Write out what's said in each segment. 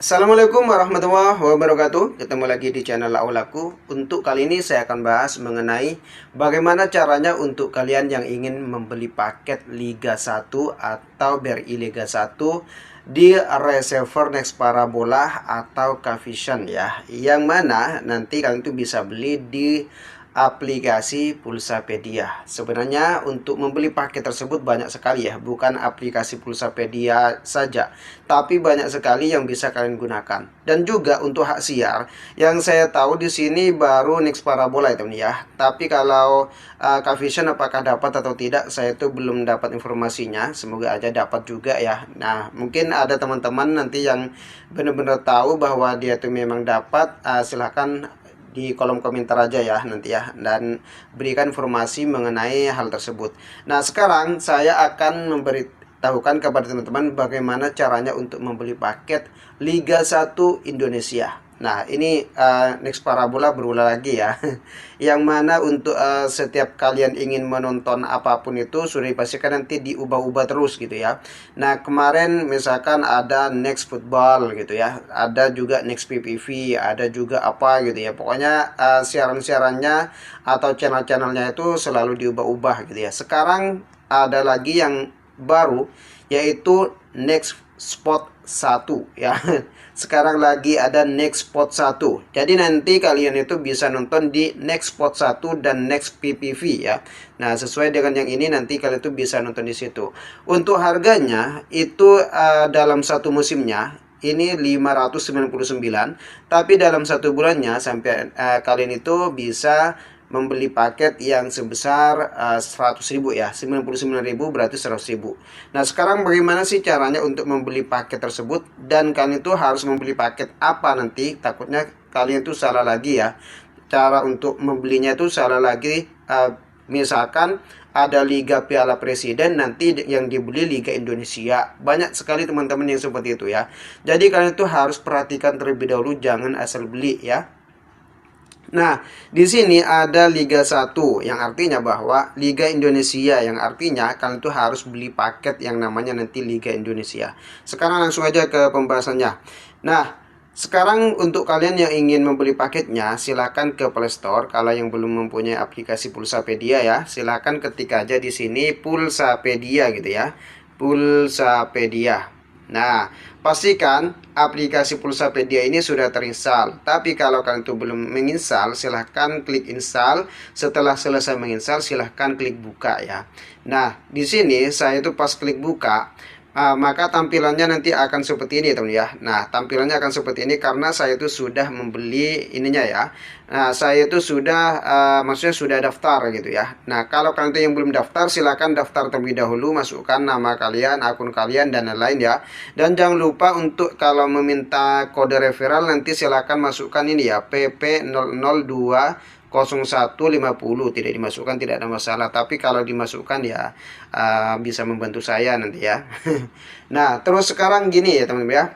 Assalamualaikum warahmatullahi wabarakatuh. Ketemu lagi di channel Aulaku. Untuk kali ini saya akan bahas mengenai bagaimana caranya untuk kalian yang ingin membeli paket Liga 1 atau BRI Liga 1 di Receiver Next Parabola atau Kavision ya. Yang mana nanti kalian itu bisa beli di aplikasi Pulsapedia. Sebenarnya untuk membeli paket tersebut banyak sekali ya, bukan aplikasi Pulsapedia saja, tapi banyak sekali yang bisa kalian gunakan. Dan juga untuk hak siar, yang saya tahu di sini baru Next Parabola itu nih ya. Tapi kalau Kavision apakah dapat atau tidak, saya itu belum dapat informasinya. Semoga aja dapat juga ya. Nah, mungkin ada teman-teman nanti yang benar-benar tahu bahwa dia itu memang dapat, silahkan di kolom komentar aja ya nanti ya, dan berikan informasi mengenai hal tersebut. Nah, sekarang saya akan memberitahukan kepada teman-teman bagaimana caranya untuk membeli paket Liga 1 Indonesia. Nah, ini Next Parabola berulang lagi ya. Yang mana untuk setiap kalian ingin menonton apapun itu sudah dipastikan nanti diubah-ubah terus gitu ya. Nah, kemarin misalkan ada Next Football gitu ya, ada juga Next PPV, ada juga apa gitu ya. Pokoknya siaran-siarannya atau channel-channelnya itu selalu diubah-ubah gitu ya. Sekarang ada lagi yang baru, yaitu Next Spot 1 ya. Sekarang lagi ada Next Spot 1. Jadi nanti kalian itu bisa nonton di Next Spot 1 dan Next PPV ya. Nah, sesuai dengan yang ini nanti kalian itu bisa nonton di situ. Untuk harganya itu dalam satu musimnya ini 599, tapi dalam satu bulannya sampai kalian itu bisa membeli paket yang sebesar 100.000 ya, 99.000 berarti 100.000. Nah, sekarang bagaimana sih caranya untuk membeli paket tersebut, dan kalian itu harus membeli paket apa nanti, takutnya kalian itu salah lagi ya. Cara untuk membelinya itu salah lagi, misalkan ada Liga Piala Presiden, nanti yang dibeli Liga Indonesia. Banyak sekali teman-teman yang seperti itu ya. Jadi kalian itu harus perhatikan terlebih dahulu, jangan asal beli ya. Nah, di sini ada Liga 1 yang artinya bahwa Liga Indonesia, yang artinya kalian tuh harus beli paket yang namanya nanti Liga Indonesia. Sekarang langsung aja ke pembahasannya. Nah, sekarang untuk kalian yang ingin membeli paketnya, silakan ke Play Store. Kalau yang belum mempunyai aplikasi Pulsapedia ya, silakan ketik aja di sini Pulsapedia gitu ya. Pulsapedia. Nah, pastikan aplikasi Pulsapedia ini sudah terinstall. Tapi kalau kalian itu belum menginstal, silahkan klik install. Setelah selesai menginstal, silahkan klik buka ya. Nah, di sini saya itu pas klik buka, maka tampilannya nanti akan seperti ini teman ya. Nah, tampilannya akan seperti ini karena saya itu sudah membeli ininya ya. Nah, saya itu sudah maksudnya sudah daftar gitu ya. Nah, kalau kalian itu yang belum daftar, silakan daftar terlebih dahulu, masukkan nama kalian, akun kalian, dan lain-lain ya. Dan jangan lupa untuk kalau meminta kode referral nanti silakan masukkan ini ya, PP002 0150. Tidak dimasukkan tidak ada masalah, tapi kalau dimasukkan ya bisa membantu saya nanti ya. Nah, terus sekarang gini ya teman-teman ya,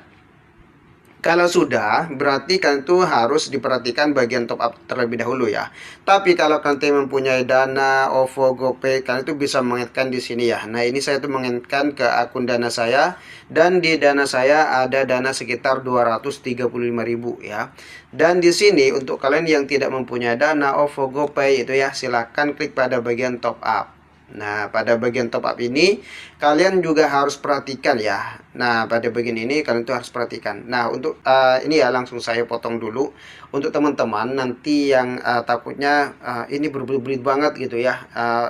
kalau sudah, berarti kalian tuh harus diperhatikan bagian top up terlebih dahulu ya. Tapi kalau kalian mempunyai Dana, OVO, GoPay, kalian itu bisa mengingatkan di sini ya. Nah, ini saya tuh mengingatkan ke akun Dana saya, dan di Dana saya ada dana sekitar 235.000 ya. Dan di sini untuk kalian yang tidak mempunyai Dana, OVO, GoPay itu ya, silahkan klik pada bagian top up. Nah, pada bagian top up ini kalian juga harus perhatikan ya. Nah, pada bagian ini kalian tuh harus perhatikan. Nah, untuk ini ya langsung saya potong dulu. Untuk teman-teman nanti yang takutnya ini berbelit-belit banget gitu ya.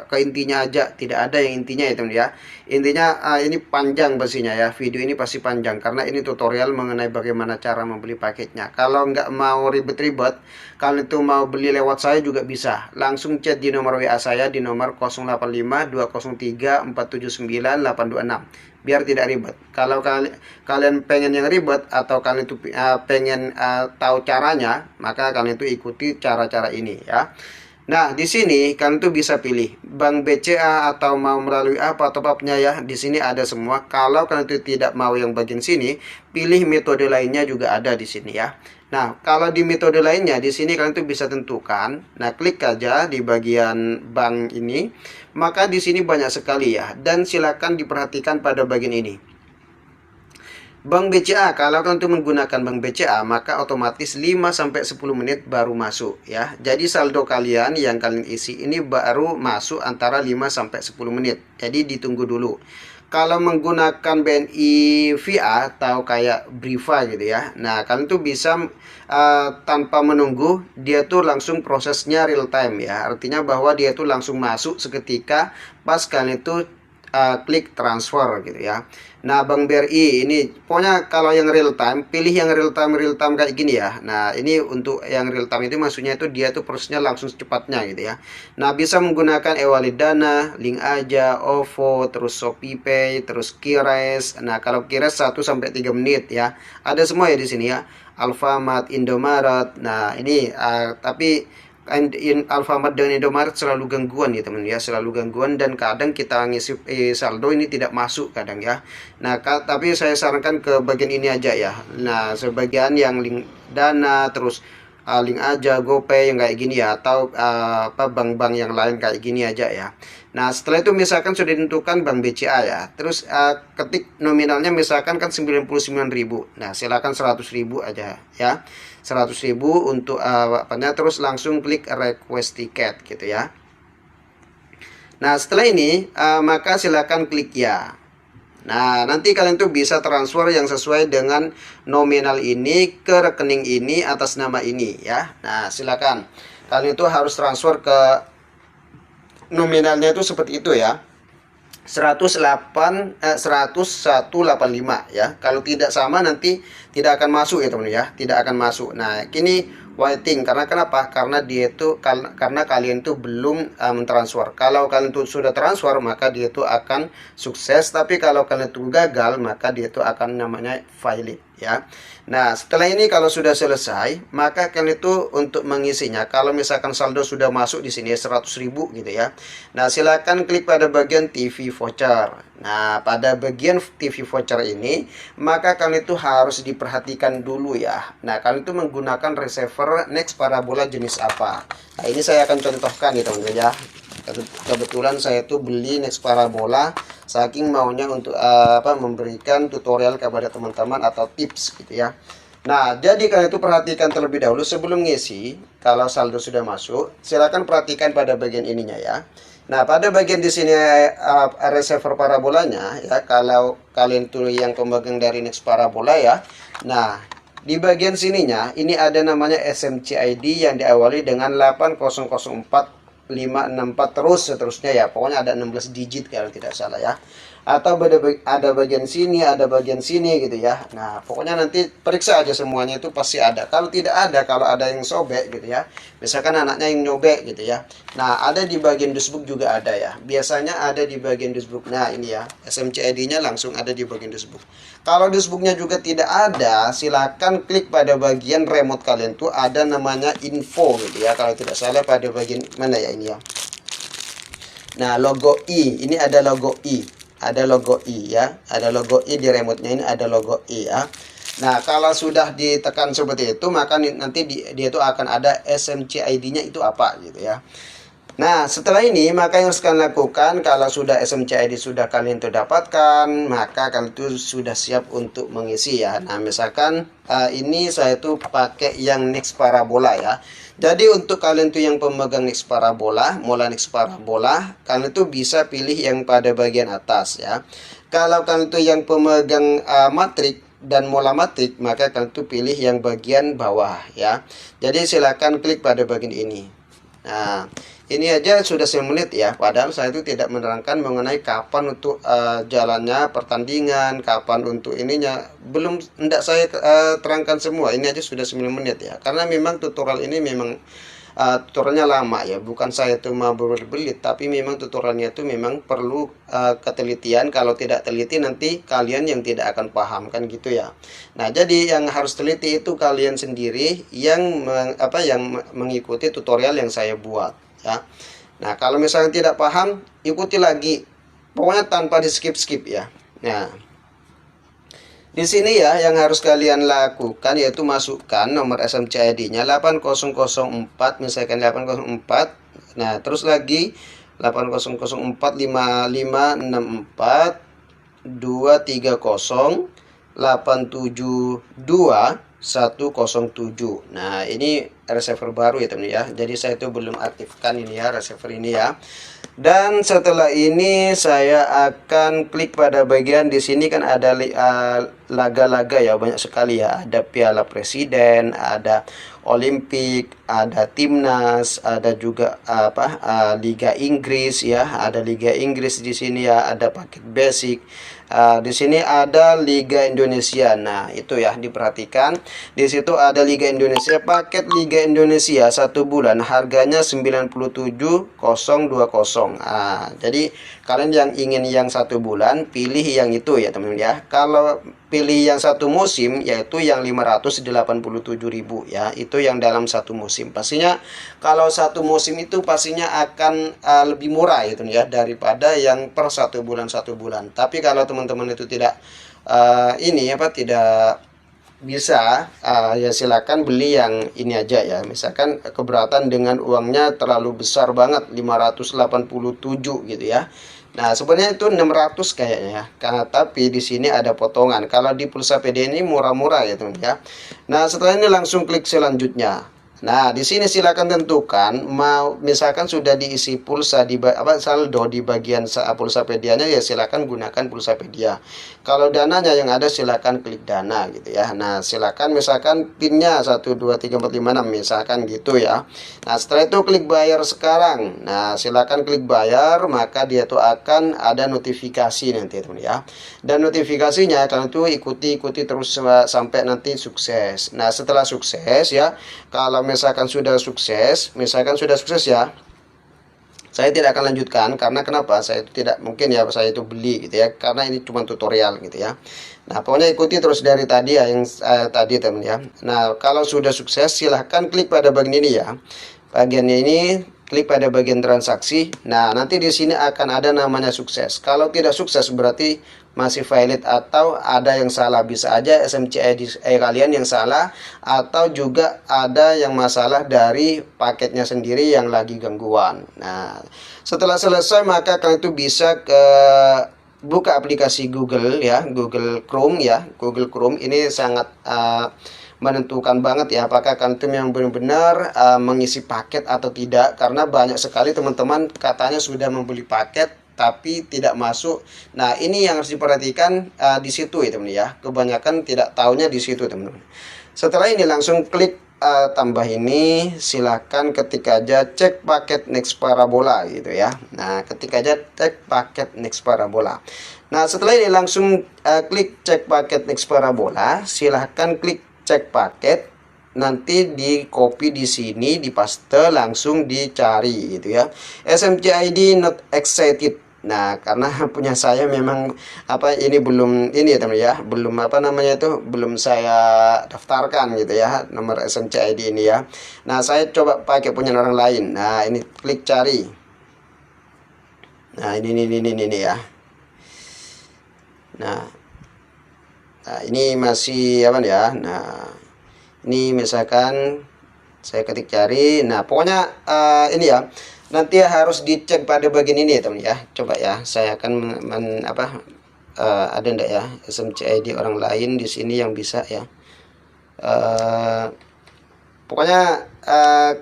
Ke intinya aja, tidak ada yang intinya ya teman ya. Intinya ini panjang pastinya ya. Video ini pasti panjang karena ini tutorial mengenai bagaimana cara membeli paketnya. Kalau nggak mau ribet-ribet, kalian itu mau beli lewat saya juga bisa. Langsung chat di nomor WA saya di nomor 085 203 479 826, biar tidak ribet. Kalau kalian pengen yang ribet atau kalian itu pengen tahu caranya, maka kalian itu ikuti cara-cara ini ya. Nah, di sini kalian tuh bisa pilih bank BCA atau mau melalui apa top up-nya ya. Di sini ada semua. Kalau kalian tuh tidak mau yang bagian sini, pilih metode lainnya juga ada di sini ya. Nah, kalau di metode lainnya di sini kalian tuh bisa tentukan. Nah, klik aja di bagian bank ini. Maka di sini banyak sekali ya, dan silakan diperhatikan pada bagian ini. Bank BCA, kalau kalian itu menggunakan Bank BCA, maka otomatis 5-10 menit baru masuk ya. Jadi saldo kalian yang kalian isi ini baru masuk antara 5-10 menit. Jadi ditunggu dulu. Kalau menggunakan BNI VIA atau kayak Briva gitu ya. Nah, kalian tuh bisa tanpa menunggu, dia tuh langsung prosesnya real time ya. Artinya bahwa dia tuh langsung masuk seketika pas kalian itu klik transfer gitu ya. Nah, Bank BRI ini pokoknya kalau yang real time, pilih yang real time kayak gini ya. Nah, ini untuk yang real time itu maksudnya itu dia tuh prosesnya langsung secepatnya gitu ya. Nah, bisa menggunakan e-wallet Dana, Link Aja, OVO, terus ShopeePay, terus QRIS. Nah, kalau QRIS 1-3 menit ya. Ada semua ya di sini ya. Alfamart, Indomaret. Nah, ini tapi Alfamart dan Indomaret selalu gangguan ya teman ya, selalu gangguan dan kadang kita ngisi saldo ini tidak masuk kadang ya. Nah, tapi saya sarankan ke bagian ini aja ya. Nah, sebagian yang link Dana, terus link aja GoPay yang kayak gini ya, atau apa bank-bank yang lain kayak gini aja ya. Nah, setelah itu misalkan sudah ditentukan Bank BCA ya. Terus ketik nominalnya misalkan kan 99.000. Nah, silakan 100.000 aja ya. 100.000 untuk terus langsung klik request tiket gitu ya. Nah, setelah ini maka silakan klik ya. Nah, nanti kalian tuh bisa transfer yang sesuai dengan nominal ini ke rekening ini atas nama ini ya. Nah, silakan. Kalian itu harus transfer ke nominalnya itu seperti itu ya. 10185 ya. Kalau tidak sama nanti tidak akan masuk ya teman ya, tidak akan masuk. Nah, kini waiting karena kenapa? Karena dia itu karena kalian itu belum mentransfer. Kalau kalian itu sudah transfer maka dia itu akan sukses, tapi kalau kalian itu gagal maka dia itu akan namanya valid ya. Nah, setelah ini kalau sudah selesai, maka kalian itu untuk mengisinya, kalau misalkan saldo sudah masuk di sini 100.000 gitu ya. Nah, silakan klik pada bagian TV voucher. Nah, pada bagian TV voucher ini, maka kalian itu harus diperhatikan dulu ya. Nah, kalian itu menggunakan receiver Next Parabola jenis apa? Nah, ini saya akan contohkan ya teman-teman ya. Kebetulan saya tuh beli Next Parabola saking maunya untuk memberikan tutorial kepada teman-teman atau tips gitu ya. Nah, jadi kalian itu perhatikan terlebih dahulu sebelum ngisi. Kalau saldo sudah masuk, silakan perhatikan pada bagian ininya ya. Nah, pada bagian di sini receiver parabolanya ya, kalau kalian tuh yang pemegang dari Next Parabola ya. Nah, di bagian sininya ini ada namanya SMC ID yang diawali dengan 8004 564 terus seterusnya ya. Pokoknya ada 16 digit kalau tidak salah ya. Atau ada bagian sini, ada bagian sini gitu ya. Nah, pokoknya nanti periksa aja semuanya itu pasti ada. Kalau tidak ada, kalau ada yang sobek gitu ya. Misalkan anaknya yang nyobek gitu ya. Nah, ada di bagian dashboard juga ada ya. Biasanya ada di bagian dashboard. Nah, ini ya. SMC ID-nya langsung ada di bagian dashboard. Kalau dashboard-nya juga tidak ada, silakan klik pada bagian remote kalian tuh ada namanya info gitu ya. Kalau tidak salah pada bagian mana ya ini ya. Nah, logo I, ini ada logo I. Ada logo I ya. Ada logo I di remote-nya ini ada logo I ya. Nah, kalau sudah ditekan seperti itu, maka nanti dia itu akan ada SMC ID-nya itu apa gitu ya. Nah, setelah ini maka yang harus kalian lakukan kalau sudah SMC ID sudah kalian itu dapatkan, maka kalian itu sudah siap untuk mengisi ya. Nah, misalkan ini saya tuh pakai yang Next Parabola ya. Jadi untuk kalian tuh yang pemegang Next Parabola, Mola Next Parabola, kalian tuh bisa pilih yang pada bagian atas ya. Kalau kalian tuh yang pemegang Matrix dan Mola Matrix, maka kalian tuh pilih yang bagian bawah ya. Jadi silakan klik pada bagian ini. Nah, ini aja sudah 9 menit ya. Padahal saya itu tidak menerangkan mengenai kapan untuk jalannya pertandingan, kapan untuk ininya. Belum, tidak saya terangkan semua. Ini aja sudah 9 menit ya. Karena memang tutorial ini memang tutorialnya lama ya. Bukan saya itu mau berbelit, tapi memang tutorialnya itu memang perlu ketelitian. Kalau tidak teliti nanti kalian yang tidak akan paham kan gitu ya. Nah, jadi yang harus teliti itu kalian sendiri yang mengikuti tutorial yang saya buat ya. Nah, kalau misalnya tidak paham, ikuti lagi. Pokoknya tanpa di skip-skip ya. Nah, di sini ya yang harus kalian lakukan yaitu masukkan nomor SMC ID-nya 8004, misalkan 804. Nah, terus lagi 8004 5564 230. 872 107. Nah, ini receiver baru ya teman ya. Jadi saya itu belum aktifkan ini ya, receiver ini ya. Dan setelah ini saya akan klik pada bagian di sini kan ada laga-laga ya, banyak sekali ya. Ada Piala Presiden, ada Olimpik, ada Timnas, ada juga Liga Inggris ya, ada Liga Inggris di sini ya, ada paket basic. Di sini ada Liga Indonesia. Nah, itu ya diperhatikan. Di situ ada Liga Indonesia, paket Liga Indonesia 1 bulan harganya 97.020. Jadi kalian yang ingin yang 1 bulan pilih yang itu ya teman-teman ya. Kalau pilih yang 1 musim yaitu yang 587.000 ya, itu yang dalam 1 musim. Pastinya kalau 1 musim itu pastinya akan lebih murah gitu ya daripada yang per 1 bulan 1 bulan. Tapi kalau teman-teman itu tidak tidak bisa, ya silakan beli yang ini aja ya. Misalkan keberatan dengan uangnya terlalu besar banget 587 gitu ya. Nah, sebenarnya itu 600 kayaknya ya. Karena tapi di sini ada potongan. Kalau di pulsa PD ini murah-murah ya, teman ya. Nah, setelah ini langsung klik selanjutnya. Nah, di sini silakan tentukan mau misalkan sudah diisi pulsa di saldo di bagian pulsapedia-nya ya silakan gunakan pulsapedia. Kalau dananya yang ada silakan klik dana gitu ya. Nah, silakan misalkan pinnya 123456 misalkan gitu ya. Nah, setelah itu klik bayar sekarang. Nah, silakan klik bayar, maka dia tuh akan ada notifikasi nanti teman ya. Dan notifikasinya kalian tuh ikuti terus sampai nanti sukses. Nah, setelah sukses ya, kalau misalkan sudah sukses ya, saya tidak akan lanjutkan karena kenapa? Saya itu tidak mungkin ya saya itu beli gitu ya, karena ini cuma tutorial gitu ya. Nah, pokoknya ikuti terus dari tadi ya yang tadi teman ya. Nah, kalau sudah sukses silahkan klik pada bagian ini ya. Bagian ini klik pada bagian transaksi. Nah, nanti di sini akan ada namanya sukses. Kalau tidak sukses berarti masih valid atau ada yang salah. Bisa aja SMC ID kalian yang salah atau juga ada yang masalah dari paketnya sendiri yang lagi gangguan. Nah, setelah selesai maka kalian itu bisa buka aplikasi Google ya, Google Chrome ya. Google Chrome ini sangat menentukan banget ya apakah kantum yang benar-benar mengisi paket atau tidak, karena banyak sekali teman-teman katanya sudah membeli paket tapi tidak masuk. Nah, ini yang harus diperhatikan di situ ya teman ya. Kebanyakan tidak taunya di situ teman-teman. Setelah ini langsung klik tambah ini, silahkan ketik aja cek paket next parabola gitu ya. Nah, ketik aja cek paket next parabola. Nah, setelah ini langsung klik cek paket next parabola, silahkan klik cek paket, nanti di copy di sini, di paste, langsung dicari gitu ya. SMC ID not excited. Nah, karena punya saya memang ini belum ini ya teman ya, belum belum saya daftarkan gitu ya nomor SMC ID ini ya. Nah, saya coba pakai punya orang lain. Nah, ini klik cari. Nah, ini ya. Nah, ini masih ya. Nah, ini misalkan saya ketik cari. Nah, pokoknya ini ya. Nanti harus dicek pada bagian ini ya teman ya. Coba ya, saya akan ada enggak ya SMC ID orang lain di sini yang bisa ya. Pokoknya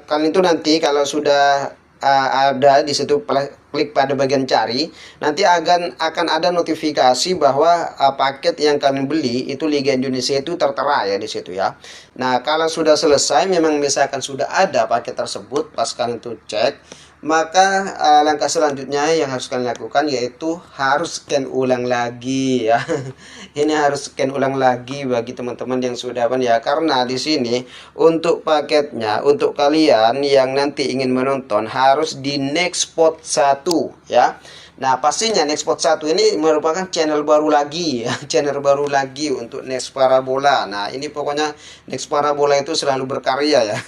kalian itu nanti kalau sudah ada di situ klik pada bagian cari, nanti akan ada notifikasi bahwa paket yang kalian beli itu Liga Indonesia itu tertera ya di situ ya. Nah, kalau sudah selesai memang misalkan sudah ada paket tersebut pas kalian tuh cek, maka langkah selanjutnya yang harus kalian lakukan yaitu harus scan ulang lagi ya. Ini harus scan ulang lagi bagi teman-teman yang sudah ya, karena di sini untuk paketnya untuk kalian yang nanti ingin menonton harus di Nextpot 1 ya. Nah, pastinya Nextpot 1 ini merupakan channel baru lagi ya, channel baru lagi untuk Next Parabola. Nah, ini pokoknya Next Parabola itu selalu berkarya ya.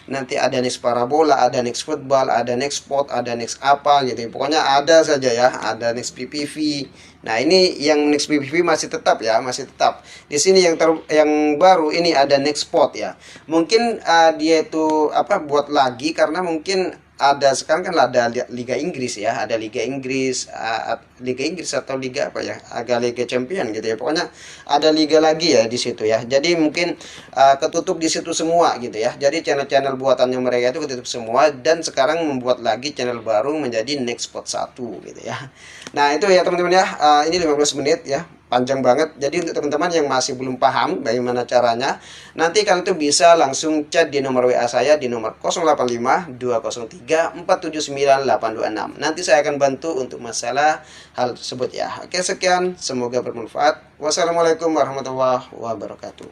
Nanti ada Next Parabola, ada Next Football, ada Next Sport, ada Next apa gitu. Pokoknya ada saja ya, ada Next PPV. Nah, ini yang Next PPV masih tetap ya, masih tetap. Di sini yang baru ini ada Next Sport ya. Mungkin dia itu buat lagi karena mungkin ada sekarang kan ada Liga Inggris ya, ada Liga Inggris, Liga Inggris atau Liga apa ya, agak Liga Champion gitu ya. Pokoknya ada liga lagi ya di situ ya. Jadi mungkin ketutup di situ semua gitu ya. Jadi channel-channel buatannya mereka itu ketutup semua, dan sekarang membuat lagi channel baru menjadi Next Spot 1 gitu ya. Nah, itu ya teman-teman ya. Ini 15 menit ya, panjang banget. Jadi untuk teman-teman yang masih belum paham bagaimana caranya, nanti kalian tuh bisa langsung chat di nomor WA saya di nomor 085 203 479 826. Nanti saya akan bantu untuk masalah hal tersebut ya. Oke, sekian, semoga bermanfaat. Wassalamualaikum warahmatullahi wabarakatuh.